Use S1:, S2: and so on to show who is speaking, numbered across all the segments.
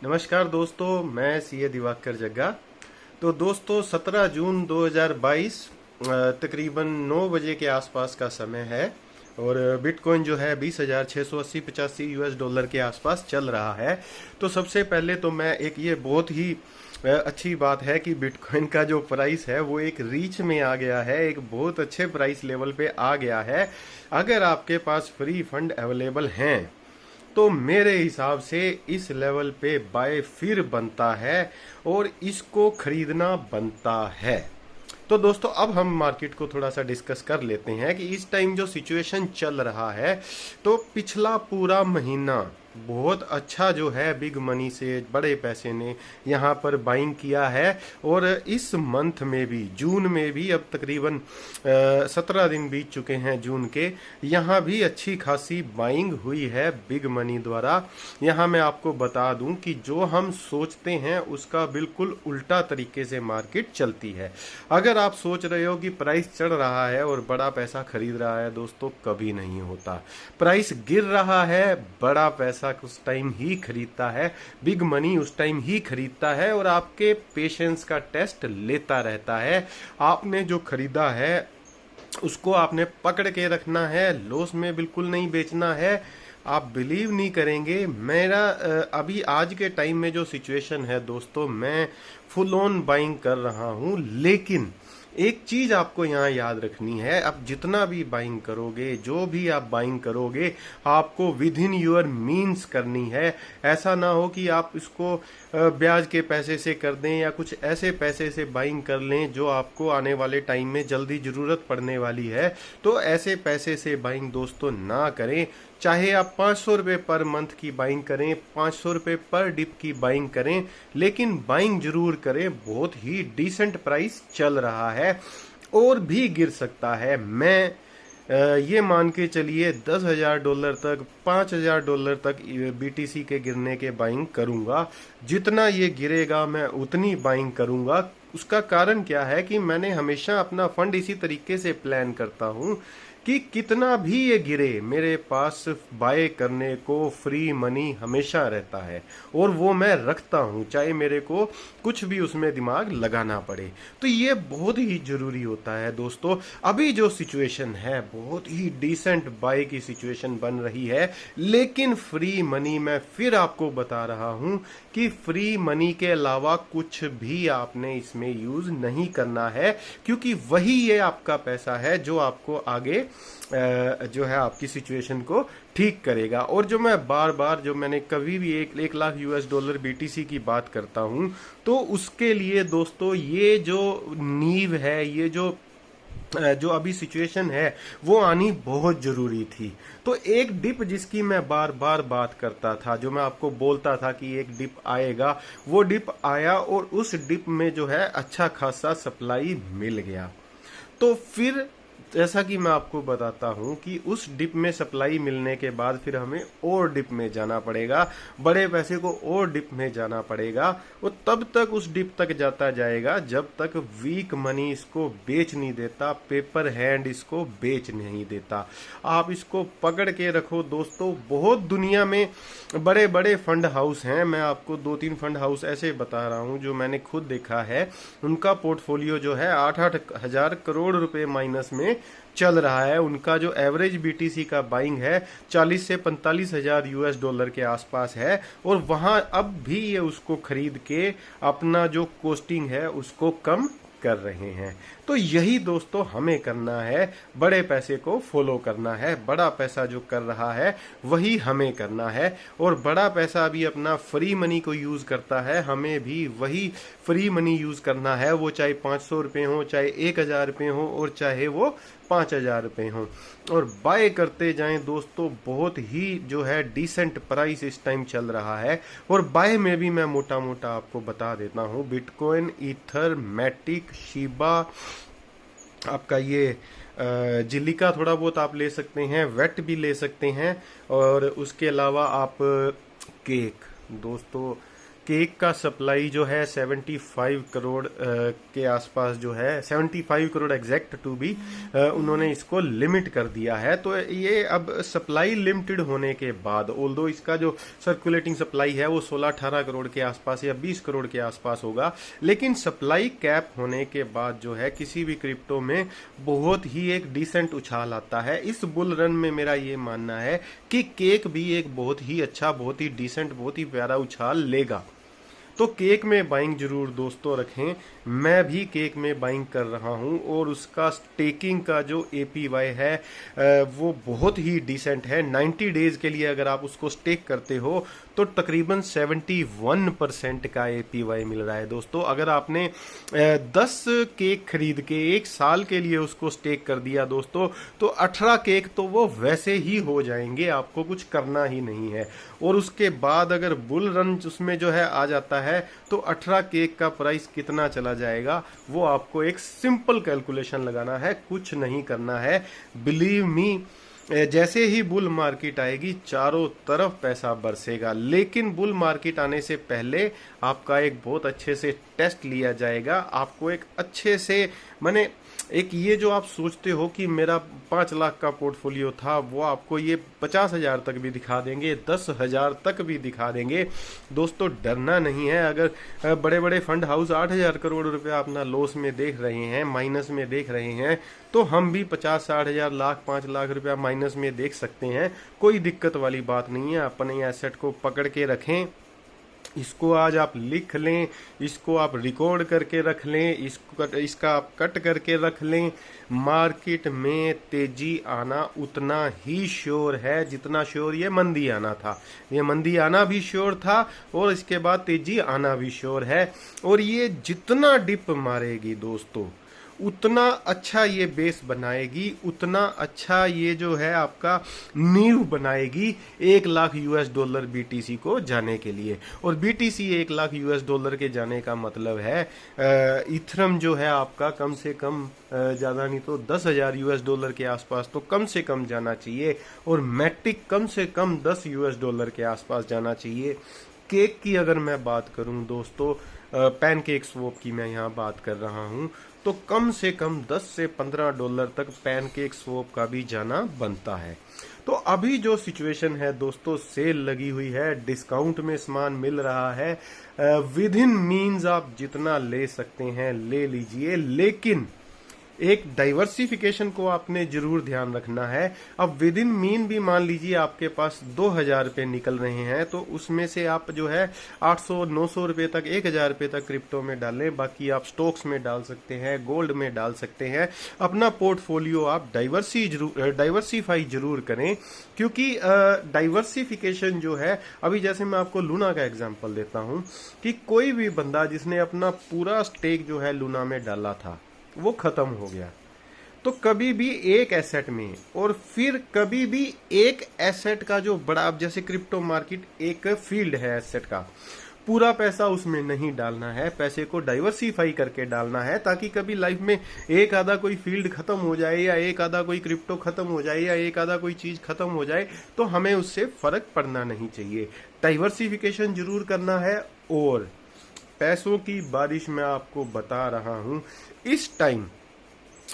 S1: नमस्कार दोस्तों, मैं सीए दिवाकर जग्गा। तो दोस्तों 17 जून 2022 तकरीबन 9 बजे के आसपास का समय है और बिटकॉइन जो है 20,680-85 यूएस डॉलर के आसपास चल रहा है। तो सबसे पहले तो मैं ये बहुत ही अच्छी बात है कि बिटकॉइन का जो प्राइस है वो एक रीच में आ गया है, एक बहुत अच्छे प्राइस लेवल पे आ गया है। अगर आपके पास फ्री फंड अवेलेबल हैं तो मेरे हिसाब से इस लेवल पे बाय फिर बनता है और इसको खरीदना बनता है। तो दोस्तों अब हम मार्केट को थोड़ा सा डिस्कस कर लेते हैं कि इस टाइम जो सिचुएशन चल रहा है, तो पिछला पूरा महीना बहुत अच्छा जो है बिग मनी से बड़े पैसे ने यहाँ पर बाइंग किया है और इस मंथ में भी जून में भी अब तकरीबन 17 दिन बीत चुके हैं जून के। यहाँ भी अच्छी खासी बाइंग हुई है बिग मनी द्वारा। यहाँ मैं आपको बता दूं कि जो हम सोचते हैं उसका बिल्कुल उल्टा तरीके से मार्केट चलती है। अगर आप सोच रहे हो कि प्राइस चढ़ रहा है और बड़ा पैसा खरीद रहा है, दोस्तों कभी नहीं होता। प्राइस गिर रहा है, बड़ा पैसा उस टाइम ही खरीदता है, बिग मनी उस टाइम ही खरीदता है और आपके पेशेंस का टेस्ट लेता रहता है। आपने जो खरीदा है उसको आपने पकड़ के रखना है, लॉस में बिल्कुल नहीं बेचना है। आप बिलीव नहीं करेंगे, मेरा अभी आज के टाइम में जो सिचुएशन है दोस्तों, मैं फुल ऑन बाइंग कर रहा हूं। लेकिन एक चीज आपको यहाँ याद रखनी है, आप जितना भी बाइंग करोगे, जो भी आप बाइंग करोगे, आपको विद इन योर मीन्स करनी है। ऐसा ना हो कि आप इसको ब्याज के पैसे से कर दें या कुछ ऐसे पैसे से बाइंग कर लें जो आपको आने वाले टाइम में जल्दी जरूरत पड़ने वाली है। तो ऐसे पैसे से बाइंग दोस्तों ना करें। चाहे आप 500 रुपये पर मंथ की बाइंग करें, 500 रुपये पर डिप की बाइंग करें, लेकिन बाइंग जरूर करें। बहुत ही डिसेंट प्राइस चल रहा है और भी गिर सकता है। मैं ये मान के चलिए $10,000 तक, $5,000 तक बीटीसी के गिरने के बाइंग करूंगा। जितना ये गिरेगा मैं उतनी बाइंग करूंगा। उसका कारण क्या है कि मैंने हमेशा अपना फंड इसी तरीके से प्लान करता हूं कि कितना भी ये गिरे मेरे पास बाय करने को फ्री मनी हमेशा रहता है और वो मैं रखता हूं, चाहे मेरे को कुछ भी उसमें दिमाग लगाना पड़े। तो ये बहुत ही जरूरी होता है दोस्तों। अभी जो सिचुएशन है बहुत ही डिसेंट बाय की सिचुएशन बन रही है, लेकिन फ्री मनी मैं फिर आपको बता रहा हूं कि फ्री मनी के अलावा कुछ भी आपने इसमें यूज नहीं करना है, क्योंकि वही ये आपका पैसा है जो आपको आगे जो है आपकी सिचुएशन को ठीक करेगा। और जो मैं बार बार जो मैंने कभी भी 1 लाख यूएस डॉलर बीटीसी की बात करता हूं, तो उसके लिए दोस्तों ये जो नींव है, ये जो अभी सिचुएशन है वो आनी बहुत जरूरी थी। तो एक डिप जिसकी मैं बार बार बात करता था, जो मैं आपको बोलता था कि एक डिप आएगा, वो डिप आया और उस डिप में जो है अच्छा खासा सप्लाई मिल गया। तो फिर जैसा कि मैं आपको बताता हूं कि उस डिप में सप्लाई मिलने के बाद फिर हमें और डिप में जाना पड़ेगा, बड़े पैसे को और डिप में जाना पड़ेगा। वो तब तक उस डिप तक जाता जाएगा जब तक वीक मनी इसको बेच नहीं देता, पेपर हैंड इसको बेच नहीं देता। आप इसको पकड़ के रखो दोस्तों। बहुत दुनिया में बड़े बड़े फंड हाउस हैं, मैं आपको 2-3 फंड हाउस ऐसे बता रहा हूं जो मैंने खुद देखा है। उनका पोर्टफोलियो जो है 8-8 हजार करोड़ रुपए माइनस में चल रहा है। उनका जो एवरेज बीटीसी का बाइंग है 40 से 45 हजार यूएस डॉलर के आसपास है और वहां अब भी ये उसको खरीद के अपना जो कॉस्टिंग है उसको कम कर रहे हैं। तो यही दोस्तों हमें करना है, बड़े पैसे को फॉलो करना है। बड़ा पैसा जो कर रहा है वही हमें करना है और बड़ा पैसा भी अपना फ्री मनी को यूज करता है, हमें भी वही फ्री मनी यूज करना है। वो चाहे 500 रुपये हो, चाहे 1,000 रुपये हो और चाहे वो 5,000 रुपये हो, और बाय करते जाएं दोस्तों। बहुत ही जो है डिसेंट प्राइस इस टाइम चल रहा है और बाय में भी मैं मोटा मोटा आपको बता देता हूं। बिटकॉइन, ईथर, मैटिक, शिबा, आपका ये जिलिका थोड़ा बहुत आप ले सकते हैं, वेट भी ले सकते हैं, और उसके अलावा आप केक दोस्तों, केक का सप्लाई जो है 75 करोड़ के आसपास जो है, 75 करोड़ एग्जैक्ट टू बी, उन्होंने इसको लिमिट कर दिया है। तो ये अब सप्लाई लिमिटेड होने के बाद, ऑल्दो इसका जो सर्कुलेटिंग सप्लाई है वो 16-18 करोड़ के आसपास या 20 करोड़ के आसपास होगा, लेकिन सप्लाई कैप होने के बाद जो है किसी भी क्रिप्टो में बहुत ही एक डिसेंट उछाल आता है। इस बुल रन में मेरा ये मानना है कि केक भी एक बहुत ही अच्छा, बहुत ही डिसेंट, बहुत ही प्यारा उछाल लेगा। तो केक में बाइंग जरूर दोस्तों रखें। मैं भी केक में बाइंग कर रहा हूं और उसका स्टेकिंग का जो APY है वो बहुत ही डिसेंट है। 90 डेज के लिए अगर आप उसको स्टेक करते हो तो तकरीबन 71% का APY मिल रहा है दोस्तों। अगर आपने 10 केक खरीद के 1 साल के लिए उसको स्टेक कर दिया दोस्तों, तो 18 केक तो वो वैसे ही हो जाएंगे, आपको कुछ करना ही नहीं है। और उसके बाद अगर बुल रन उसमें जो है आ जाता है तो 18 केक का प्राइस कितना चला जाएगा वो आपको एक सिंपल कैलकुलेशन लगाना है, कुछ नहीं करना है। बिलीव मी, जैसे ही बुल मार्केट आएगी चारों तरफ पैसा बरसेगा, लेकिन बुल मार्केट आने से पहले आपका एक बहुत अच्छे से टेस्ट लिया जाएगा। आपको एक अच्छे से, माने एक ये जो आप सोचते हो कि मेरा 5 लाख का पोर्टफोलियो था, वो आपको ये 50,000 तक भी दिखा देंगे, 10,000 तक भी दिखा देंगे। दोस्तों डरना नहीं है। अगर बड़े बड़े फंड हाउस 8,000 करोड़ रुपया अपना लॉस में देख रहे हैं, माइनस में देख रहे हैं, तो हम भी 50-60,000 लाख 5 लाख रुपया माइनस में देख सकते हैं। कोई दिक्कत वाली बात नहीं है। अपने एसेट को पकड़ के रखें, इसको आज आप लिख लें, इसको आप रिकॉर्ड करके रख लें, इसका आप कट करके रख लें। मार्केट में तेजी आना उतना ही श्योर है जितना श्योर ये मंदी आना था। ये मंदी आना भी श्योर था और इसके बाद तेजी आना भी श्योर है। और ये जितना डिप मारेगी दोस्तों, उतना अच्छा ये बेस बनाएगी, उतना अच्छा ये जो है आपका नींव बनाएगी $1,00,000 BTC को जाने के लिए। और BTC $1,00,000 के जाने का मतलब है इथरम जो है आपका कम से कम ज़्यादा नहीं तो $10,000 के आसपास तो कम से कम जाना चाहिए, और मैटिक कम से कम $10 के आसपास जाना चाहिए। केक की अगर मैं बात करूं दोस्तों, पैनकेक स्वैप की मैं यहाँ बात कर रहा हूँ, तो कम से कम $10 से $15 तक पैनकेक स्वैप का भी जाना बनता है। तो अभी जो सिचुएशन है दोस्तों, सेल लगी हुई है, डिस्काउंट में सामान मिल रहा है, विद इन मीन्स आप जितना ले सकते हैं ले लीजिए, लेकिन एक डाइवर्सिफिकेशन को आपने जरूर ध्यान रखना है। अब विद इन मीन भी मान लीजिए आपके पास 2,000 रुपये निकल रहे हैं, तो उसमें से आप जो है 800-900 रुपये तक, 1,000 रुपये तक क्रिप्टो में डालें, बाकी आप स्टॉक्स में डाल सकते हैं, गोल्ड में डाल सकते हैं। अपना पोर्टफोलियो आप डाइवर्सिफाई जरूर करें, क्योंकि डाइवर्सिफिकेशन जो है, अभी जैसे मैं आपको लूना का एग्जाम्पल देता हूं कि कोई भी बंदा जिसने अपना पूरा स्टेक जो है लूना में डाला था वो खत्म हो गया, तो कभी भी एक एसेट में, और फिर कभी भी एक एसेट का जो बड़ा, अब जैसे क्रिप्टो मार्केट एक फील्ड है एसेट का, पूरा पैसा उसमें नहीं डालना है, पैसे को डाइवर्सिफाई करके डालना है, ताकि कभी लाइफ में एक आधा कोई फील्ड खत्म हो जाए, या एक आधा कोई क्रिप्टो खत्म हो जाए, या एक आधा कोई चीज खत्म हो जाए, तो हमें उससे फर्क पड़ना नहीं चाहिए। डाइवर्सिफिकेशन जरूर करना है। और पैसों की बारिश मैं आपको बता रहा हूं इस टाइम।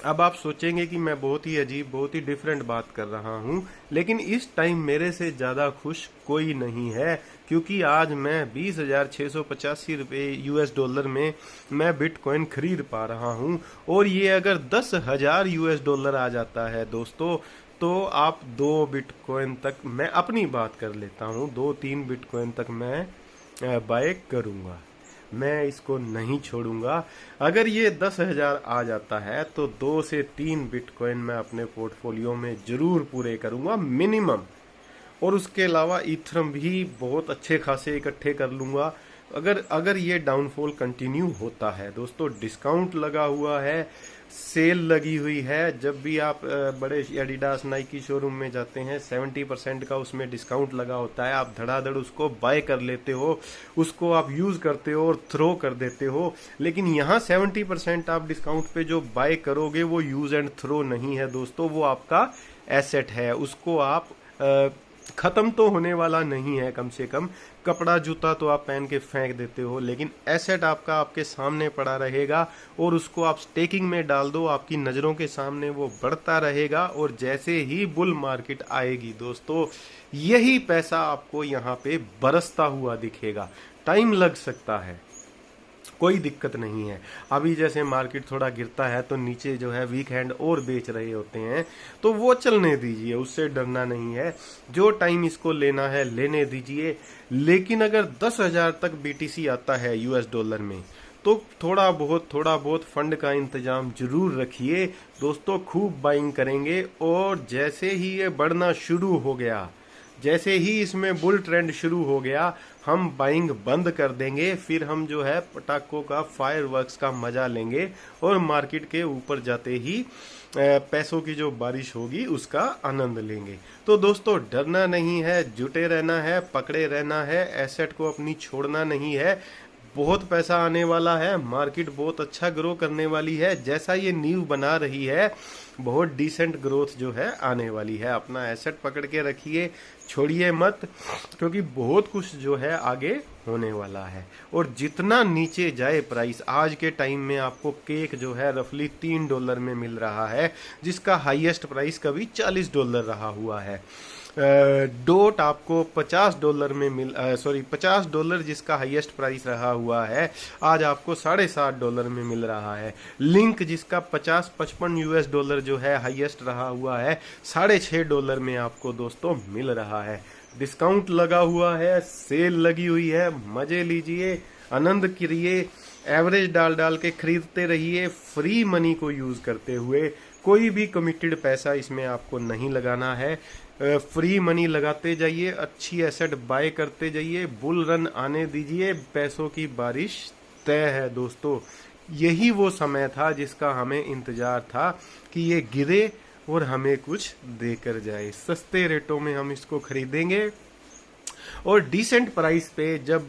S1: अब आप सोचेंगे कि मैं बहुत ही अजीब, बहुत ही डिफरेंट बात कर रहा हूं, लेकिन इस टाइम मेरे से ज्यादा खुश कोई नहीं है, क्योंकि आज मैं 20,685 रुपये $US में मैं बिटकॉइन खरीद पा रहा हूं। और ये अगर $10,000 आ जाता है दोस्तों, तो आप 2 बिटकॉइन तक, मैं अपनी बात कर लेता हूं, 2-3 बिटकॉइन तक मैं बाय करूंगा, मैं इसको नहीं छोड़ूंगा। अगर ये 10,000 आ जाता है तो 2 से 3 बिटकॉइन मैं अपने पोर्टफोलियो में जरूर पूरे करूंगा मिनिमम, और उसके अलावा इथरम भी बहुत अच्छे खासे इकट्ठे कर लूंगा। अगर ये डाउनफॉल कंटिन्यू होता है दोस्तों, डिस्काउंट लगा हुआ है, सेल लगी हुई है। जब भी आप बड़े एडिडास, नाइकी शोरूम में जाते हैं, 70% का उसमें डिस्काउंट लगा होता है, आप धड़ाधड़ उसको बाय कर लेते हो, उसको आप यूज करते हो और थ्रो कर देते हो। लेकिन यहाँ 70% आप डिस्काउंट पे जो बाय करोगे वो यूज एंड थ्रो नहीं है दोस्तों, वो आपका एसेट है, उसको आप खत्म तो होने वाला नहीं है। कम से कम कपड़ा जूता तो आप पहन के फेंक देते हो, लेकिन एसेट आपका आपके सामने पड़ा रहेगा और उसको आप स्टेकिंग में डाल दो, आपकी नज़रों के सामने वो बढ़ता रहेगा। और जैसे ही बुल मार्केट आएगी दोस्तों, यही पैसा आपको यहाँ पे बरसता हुआ दिखेगा। टाइम लग सकता है, कोई दिक्कत नहीं है। अभी जैसे मार्केट थोड़ा गिरता है तो नीचे जो है वीक हैंड और बेच रहे होते हैं, तो वो चलने दीजिए, उससे डरना नहीं है। जो टाइम इसको लेना है लेने दीजिए। लेकिन अगर 10,000 तक बीटीसी आता है यूएस डॉलर में, तो थोड़ा बहुत फंड का इंतजाम जरूर रखिए दोस्तों। खूब बाइंग करेंगे और जैसे ही ये बढ़ना शुरू हो गया, जैसे ही इसमें बुल ट्रेंड शुरू हो गया, हम बाइंग बंद कर देंगे। फिर हम जो है पटाखों का, फायरवर्क्स का मजा लेंगे और मार्केट के ऊपर जाते ही पैसों की जो बारिश होगी उसका आनंद लेंगे। तो दोस्तों डरना नहीं है, जुटे रहना है, पकड़े रहना है, एसेट को अपनी छोड़ना नहीं है। बहुत पैसा आने वाला है, मार्केट बहुत अच्छा ग्रो करने वाली है। जैसा ये नींव बना रही है, बहुत डिसेंट ग्रोथ जो है आने वाली है। अपना एसेट पकड़ के रखिए, छोड़िए मत, क्योंकि बहुत कुछ जो है आगे होने वाला है। और जितना नीचे जाए प्राइस, आज के टाइम में आपको केक जो है रफली $3 में मिल रहा है, जिसका हाईएस्ट प्राइस कभी $40 रहा हुआ है। डोट आपको $50 में $50 जिसका हाईएस्ट प्राइस रहा हुआ है, आज आपको $7.5 में मिल रहा है। लिंक जिसका 50-55 $US जो है हाईएस्ट रहा हुआ है, $6.5 में आपको दोस्तों मिल रहा है। डिस्काउंट लगा हुआ है, सेल लगी हुई है, मजे लीजिए, आनंद करिए, एवरेज डाल डाल के खरीदते रहिए, फ्री मनी को यूज करते हुए। कोई भी कमिटेड पैसा इसमें आपको नहीं लगाना है, फ्री मनी लगाते जाइए, अच्छी एसेट बाय करते जाइए, बुल रन आने दीजिए, पैसों की बारिश तय है दोस्तों। यही वो समय था जिसका हमें इंतजार था कि ये गिरे और हमें कुछ देकर जाए। सस्ते रेटों में हम इसको खरीदेंगे और डिसेंट प्राइस पे, जब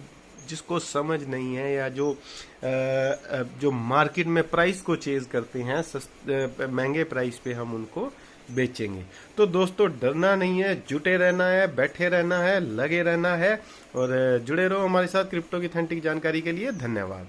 S1: जिसको समझ नहीं है या जो मार्केट में प्राइस को चेज करते हैं महंगे प्राइस पे, हम उनको बेचेंगे। तो दोस्तों डरना नहीं है, जुटे रहना है, बैठे रहना है, लगे रहना है और जुड़े रहो हमारे साथ क्रिप्टो की ऑथेंटिक जानकारी के लिए। धन्यवाद।